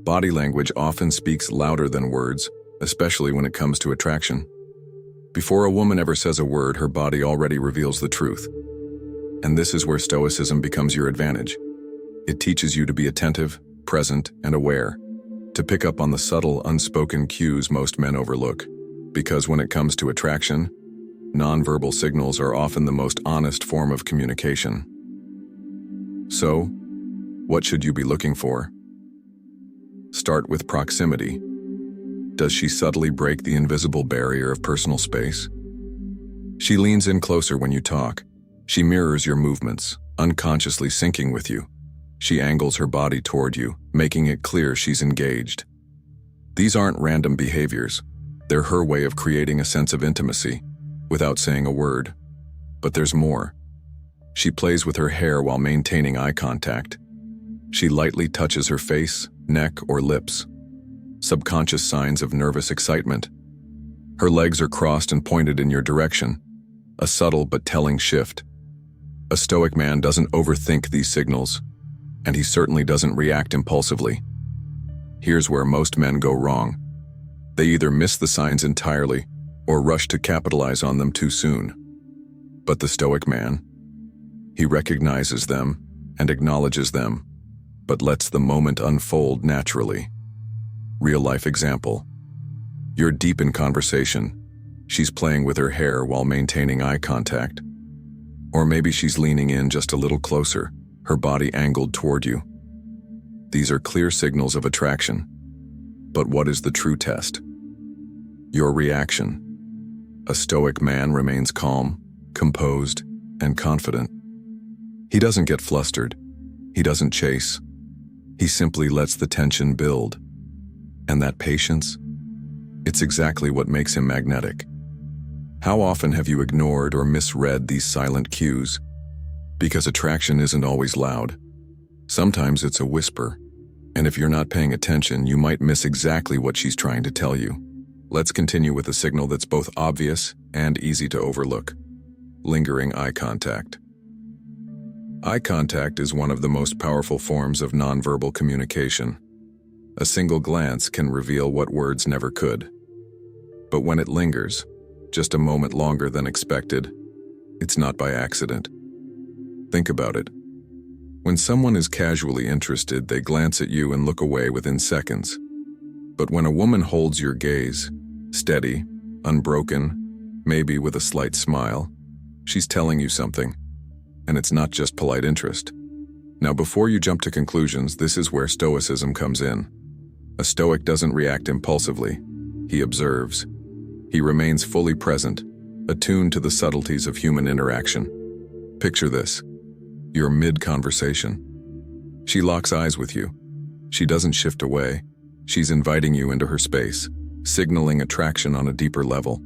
Body language often speaks louder than words, especially when it comes to attraction. Before a woman ever says a word, her body already reveals the truth. And this is where Stoicism becomes your advantage. It teaches you to be attentive, present, and aware, to pick up on the subtle, unspoken cues most men overlook. Because when it comes to attraction, nonverbal signals are often the most honest form of communication. So, what should you be looking for? Start with proximity. Does she subtly break the invisible barrier of personal space? She leans in closer when you talk. She mirrors your movements, unconsciously syncing with you. She angles her body toward you, making it clear she's engaged. These aren't random behaviors. They're her way of creating a sense of intimacy, without saying a word. But there's more. She plays with her hair while maintaining eye contact. She lightly touches her face, neck, or lips, subconscious signs of nervous excitement. Her legs are crossed and pointed in your direction, a subtle but telling shift. A Stoic man doesn't overthink these signals, and he certainly doesn't react impulsively. Here's where most men go wrong. They either miss the signs entirely or rush to capitalize on them too soon. But the Stoic man, he recognizes them and acknowledges them, but lets the moment unfold naturally. Real-life example. You're deep in conversation. She's playing with her hair while maintaining eye contact. Or maybe she's leaning in just a little closer, her body angled toward you. These are clear signals of attraction. But what is the true test? Your reaction. A Stoic man remains calm, composed, and confident. He doesn't get flustered. He doesn't chase. He simply lets the tension build. And that patience? It's exactly what makes him magnetic. How often have you ignored or misread these silent cues? Because attraction isn't always loud. Sometimes it's a whisper. And if you're not paying attention, you might miss exactly what she's trying to tell you. Let's continue with a signal that's both obvious and easy to overlook. Lingering eye contact. Eye contact is one of the most powerful forms of nonverbal communication. A single glance can reveal what words never could. But when it lingers, just a moment longer than expected, it's not by accident. Think about it. When someone is casually interested, they glance at you and look away within seconds. But when a woman holds your gaze, steady, unbroken, maybe with a slight smile, she's telling you something. And it's not just polite interest. Now, before you jump to conclusions, this is where Stoicism comes in. A Stoic doesn't react impulsively. He observes. He remains fully present, attuned to the subtleties of human interaction. Picture this. You're mid-conversation. She locks eyes with you. She doesn't shift away. She's inviting you into her space, signaling attraction on a deeper level.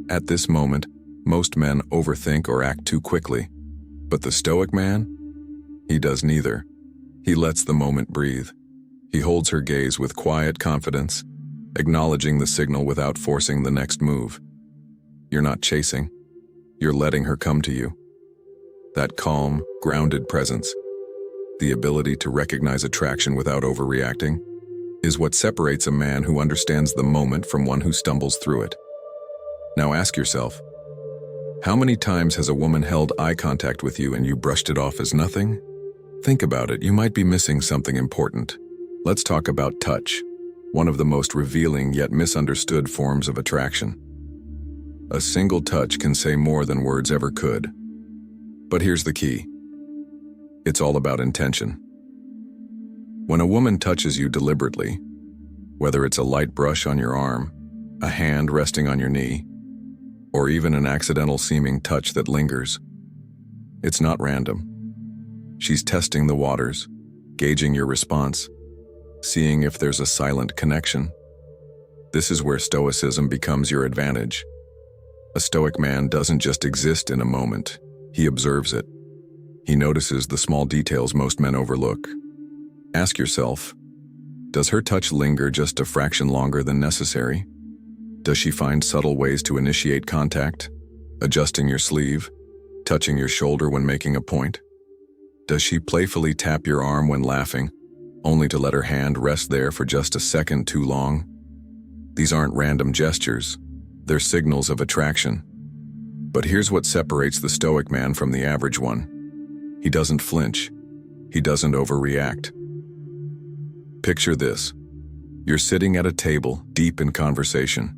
At this moment, most men overthink or act too quickly. But the Stoic man? He does neither. He lets the moment breathe. He holds her gaze with quiet confidence, acknowledging the signal without forcing the next move. You're not chasing. You're letting her come to you. That calm, grounded presence, the ability to recognize attraction without overreacting, is what separates a man who understands the moment from one who stumbles through it. Now ask yourself, how many times has a woman held eye contact with you and you brushed it off as nothing? Think about it, you might be missing something important. Let's talk about touch, one of the most revealing yet misunderstood forms of attraction. A single touch can say more than words ever could. But here's the key. It's all about intention. When a woman touches you deliberately, whether it's a light brush on your arm, a hand resting on your knee, or even an accidental seeming touch that lingers, it's not random. She's testing the waters, gauging your response, seeing if there's a silent connection. This is where Stoicism becomes your advantage. A Stoic man doesn't just exist in a moment, he observes it. He notices the small details most men overlook. Ask yourself, does her touch linger just a fraction longer than necessary? Does she find subtle ways to initiate contact, adjusting your sleeve, touching your shoulder when making a point? Does she playfully tap your arm when laughing, only to let her hand rest there for just a second too long. These aren't random gestures, they're signals of attraction. But here's what separates the Stoic man from the average one. He doesn't flinch. He doesn't overreact. Picture this. You're sitting at a table, deep in conversation.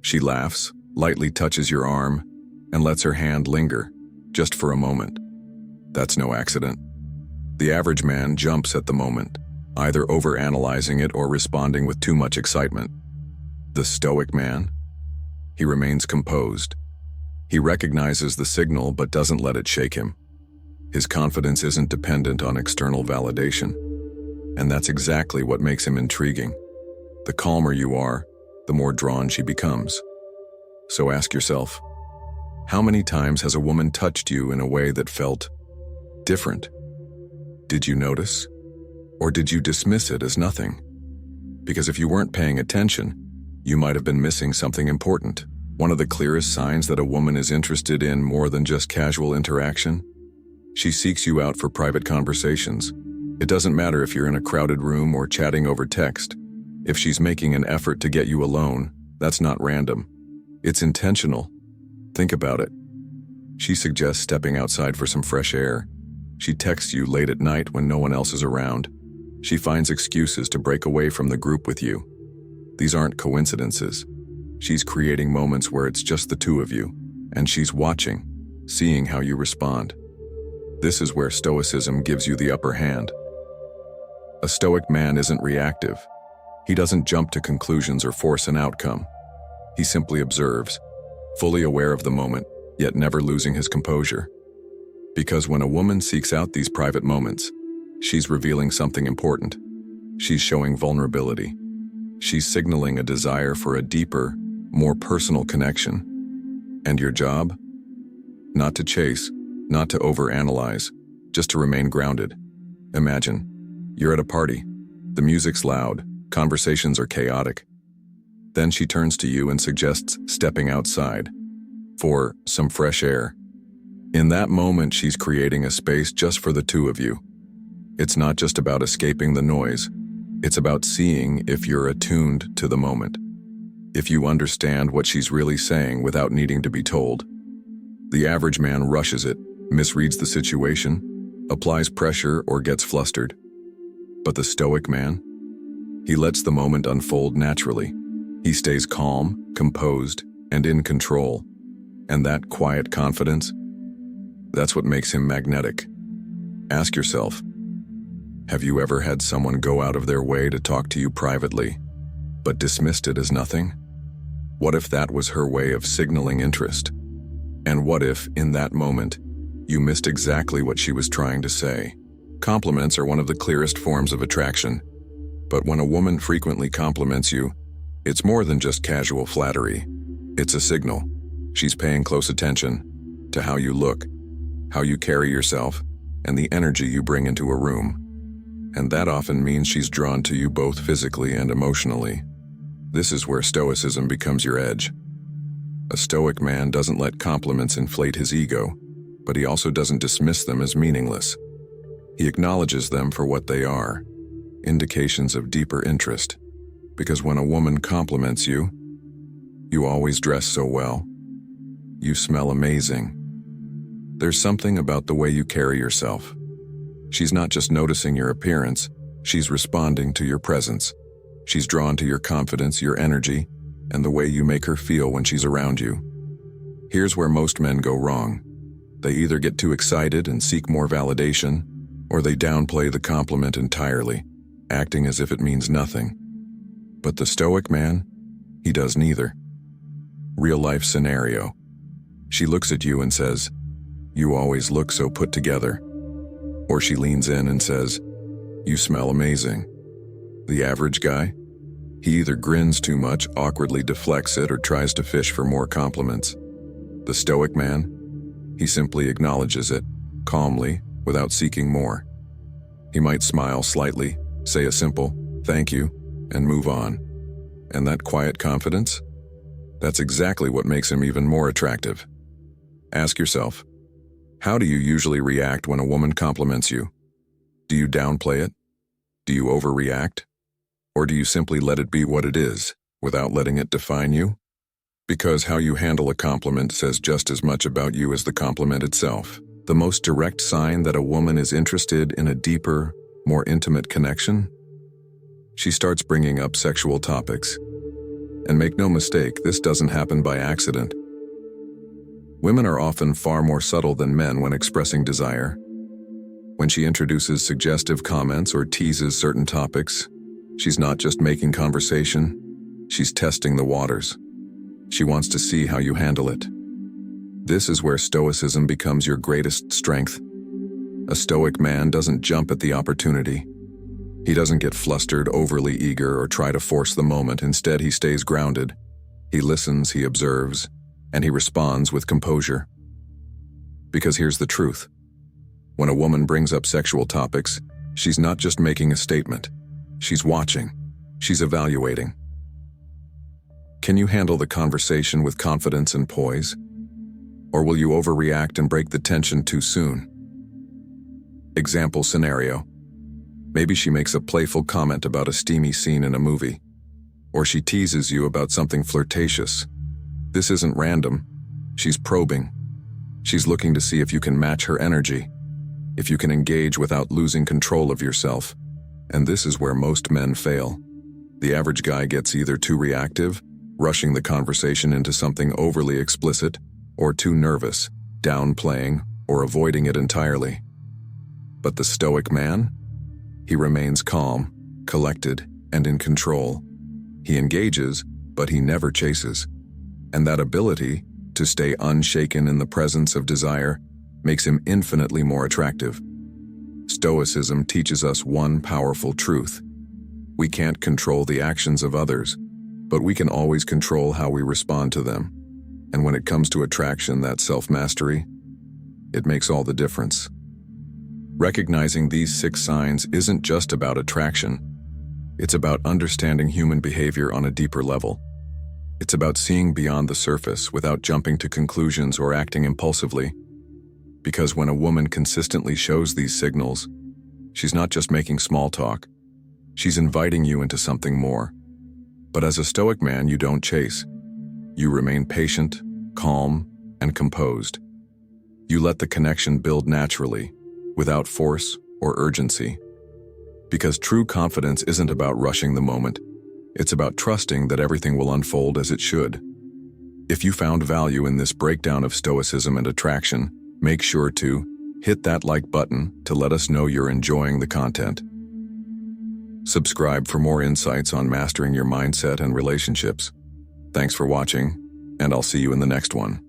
She laughs, lightly touches your arm, and lets her hand linger, just for a moment. That's no accident. The average man jumps at the moment, either overanalyzing it or responding with too much excitement. The Stoic man? He remains composed. He recognizes the signal but doesn't let it shake him. His confidence isn't dependent on external validation. And that's exactly what makes him intriguing. The calmer you are, the more drawn she becomes. So ask yourself, how many times has a woman touched you in a way that felt different? Did you notice? Or did you dismiss it as nothing? Because if you weren't paying attention, you might have been missing something important. One of the clearest signs that a woman is interested in more than just casual interaction? She seeks you out for private conversations. It doesn't matter if you're in a crowded room or chatting over text. If she's making an effort to get you alone, that's not random. It's intentional. Think about it. She suggests stepping outside for some fresh air. She texts you late at night when no one else is around. She finds excuses to break away from the group with you. These aren't coincidences. She's creating moments where it's just the two of you, and she's watching, seeing how you respond. This is where Stoicism gives you the upper hand. A Stoic man isn't reactive. He doesn't jump to conclusions or force an outcome. He simply observes, fully aware of the moment, yet never losing his composure. Because when a woman seeks out these private moments, she's revealing something important. She's showing vulnerability. She's signaling a desire for a deeper, more personal connection. And your job? Not to chase, not to overanalyze, just to remain grounded. Imagine, you're at a party. The music's loud, conversations are chaotic. Then she turns to you and suggests stepping outside for some fresh air. In that moment, she's creating a space just for the two of you. It's not just about escaping the noise. It's about seeing if you're attuned to the moment. If you understand what she's really saying without needing to be told. The average man rushes it, misreads the situation, applies pressure, or gets flustered. But the Stoic man? He lets the moment unfold naturally. He stays calm, composed, and in control. And that quiet confidence? That's what makes him magnetic. Ask yourself, have you ever had someone go out of their way to talk to you privately, but dismissed it as nothing? What if that was her way of signaling interest? And what if, in that moment, you missed exactly what she was trying to say? Compliments are one of the clearest forms of attraction. But when a woman frequently compliments you, it's more than just casual flattery. It's a signal. She's paying close attention to how you look, how you carry yourself, and the energy you bring into a room. And that often means she's drawn to you both physically and emotionally. This is where Stoicism becomes your edge. A Stoic man doesn't let compliments inflate his ego, but he also doesn't dismiss them as meaningless. He acknowledges them for what they are, indications of deeper interest. Because when a woman compliments you, you always dress so well. You smell amazing. There's something about the way you carry yourself. She's not just noticing your appearance, she's responding to your presence. She's drawn to your confidence, your energy, and the way you make her feel when she's around you. Here's where most men go wrong. They either get too excited and seek more validation, or they downplay the compliment entirely, acting as if it means nothing. But the Stoic man, he does neither. Real-life scenario. She looks at you and says, "You always look so put together." Or she leans in and says, "You smell amazing." The average guy? He either grins too much, awkwardly deflects it, or tries to fish for more compliments. The Stoic man? He simply acknowledges it, calmly, without seeking more. He might smile slightly, say a simple, "Thank you," and move on. And that quiet confidence? That's exactly what makes him even more attractive. Ask yourself, how do you usually react when a woman compliments you? Do you downplay it? Do you overreact? Or do you simply let it be what it is, without letting it define you? Because how you handle a compliment says just as much about you as the compliment itself. The most direct sign that a woman is interested in a deeper, more intimate connection? She starts bringing up sexual topics. And make no mistake, this doesn't happen by accident. Women are often far more subtle than men when expressing desire. When she introduces suggestive comments or teases certain topics, she's not just making conversation, she's testing the waters. She wants to see how you handle it. This is where Stoicism becomes your greatest strength. A Stoic man doesn't jump at the opportunity. He doesn't get flustered, overly eager, or try to force the moment. Instead, he stays grounded. He listens, he observes, and he responds with composure. Because here's the truth. When a woman brings up sexual topics, she's not just making a statement. She's watching. She's evaluating. Can you handle the conversation with confidence and poise? Or will you overreact and break the tension too soon? Example scenario. Maybe she makes a playful comment about a steamy scene in a movie. Or she teases you about something flirtatious. This isn't random. She's probing. She's looking to see if you can match her energy, if you can engage without losing control of yourself. And this is where most men fail. The average guy gets either too reactive, rushing the conversation into something overly explicit, or too nervous, downplaying, or avoiding it entirely. But the Stoic man? He remains calm, collected, and in control. He engages, but he never chases. And that ability to stay unshaken in the presence of desire makes him infinitely more attractive. Stoicism teaches us one powerful truth. We can't control the actions of others, but we can always control how we respond to them. And when it comes to attraction, that self-mastery, it makes all the difference. Recognizing these 6 signs isn't just about attraction. It's about understanding human behavior on a deeper level. It's about seeing beyond the surface without jumping to conclusions or acting impulsively. Because when a woman consistently shows these signals, she's not just making small talk. She's inviting you into something more. But as a Stoic man, you don't chase. You remain patient, calm, and composed. You let the connection build naturally, without force or urgency. Because true confidence isn't about rushing the moment. It's about trusting that everything will unfold as it should. If you found value in this breakdown of Stoicism and attraction, make sure to hit that like button to let us know you're enjoying the content. Subscribe for more insights on mastering your mindset and relationships. Thanks for watching, and I'll see you in the next one.